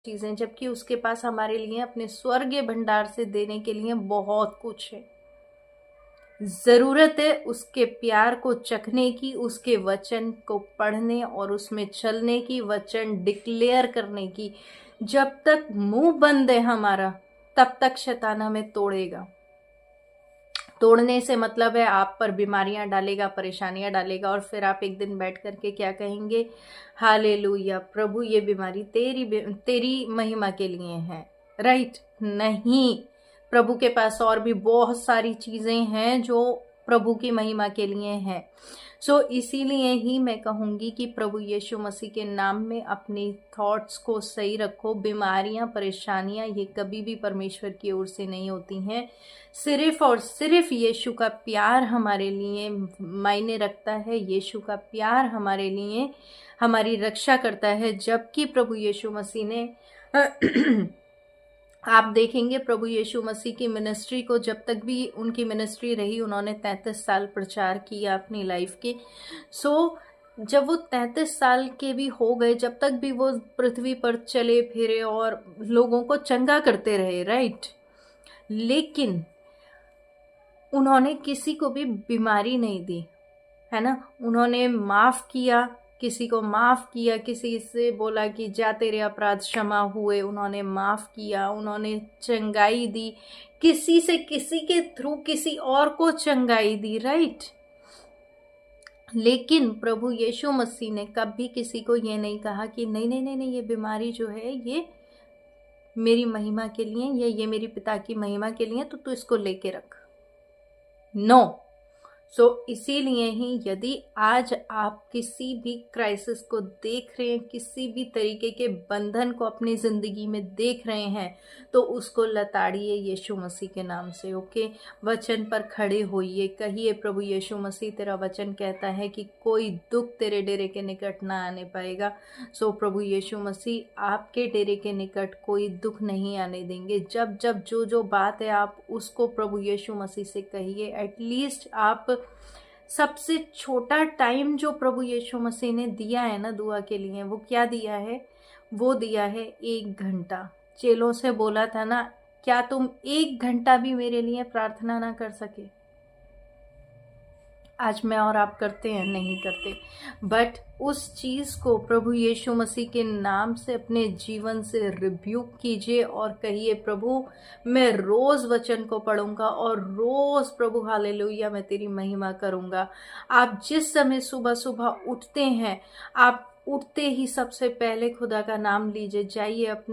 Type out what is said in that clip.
चीजें, जबकि उसके पास हमारे लिए अपने स्वर्गीय भंडार से देने के लिए बहुत कुछ है। जरूरत है उसके प्यार को चखने की, उसके वचन को पढ़ने और उसमें चलने की, वचन डिक्लेयर करने की। जब तक मुंह बंद है हमारा, तब तक शैतान हमें तोड़ेगा। तोड़ने से मतलब है आप पर बीमारियां डालेगा, परेशानियां डालेगा, और फिर आप एक दिन बैठ करके क्या कहेंगे? हालेलुया, प्रभु ये बीमारी तेरी महिमा के लिए है। राइट? नहीं, प्रभु के पास और भी बहुत सारी चीजें हैं जो प्रभु की महिमा के लिए हैं। इसीलिए ही मैं कहूंगी कि प्रभु यीशु मसीह के नाम में अपनी थॉट्स को सही रखो। बीमारियां, परेशानियां ये कभी भी परमेश्वर की ओर से नहीं होती हैं। सिर्फ और सिर्फ यीशु का प्यार हमारे लिए मायने रखता है। यीशु का प्यार हमारे लिए हमारी रक्षा करता है। जबकि प्रभु यीशु मसीह ने आप देखेंगे प्रभु यीशु मसीह की मिनिस्ट्री को, जब तक भी उनकी मिनिस्ट्री रही, उन्होंने 33 साल प्रचार किया अपनी लाइफ के। जब वो 33 साल के भी हो गए, जब तक भी वो पृथ्वी पर चले फिरे और लोगों को चंगा करते रहे, राइट? लेकिन उन्होंने किसी को भी बीमारी नहीं दी, है ना? उन्होंने माफ किया, किसी को माफ किया, किसी से बोला कि जा तेरे अपराध क्षमा हुए, उन्होंने माफ किया, उन्होंने चंगाई दी, किसी से किसी के थ्रू किसी और को चंगाई दी, राइट? लेकिन प्रभु यीशु मसीह ने कभी किसी को ये नहीं कहा कि नहीं नहीं नहीं नहीं, ये बीमारी जो है ये मेरी महिमा के लिए, ये मेरी पिता की महिमा के लिए, तो तू इसको लेके रख। नो। इसीलिए ही यदि आज आप किसी भी क्राइसिस को देख रहे हैं, किसी भी तरीके के बंधन को अपनी जिंदगी में देख रहे हैं, तो उसको लताड़िए यीशु मसीह के नाम से। ओके? वचन पर खड़े होइए, कहिए प्रभु यीशु मसीह तेरा वचन कहता है कि कोई दुख तेरे डेरे के निकट ना आने पाएगा। प्रभु यीशु मसीह आपके डेरे के निकट कोई दुख नहीं आने देंगे। जब जब जो बात है आप उसको प्रभु यीशु मसीह से कहिए। एटलीस्ट आप सबसे छोटा टाइम जो प्रभु यीशु मसीह ने दिया है ना दुआ के लिए, वो क्या दिया है? वो दिया है 1 घंटा। चेलों से बोला था ना, क्या तुम 1 घंटा भी मेरे लिए प्रार्थना ना कर सके? आज मैं और आप करते हैं? नहीं करते। बट उस चीज को प्रभु यीशु मसीह के नाम से अपने जीवन से रिब्यूक कीजिए और कहिए प्रभु मैं रोज वचन को पढ़ूंगा और रोज प्रभु हालेलुया मैं तेरी महिमा करूंगा। आप जिस समय सुबह सुबह उठते हैं, आप उठते ही सबसे पहले खुदा का नाम लीजिए। जाइए अपने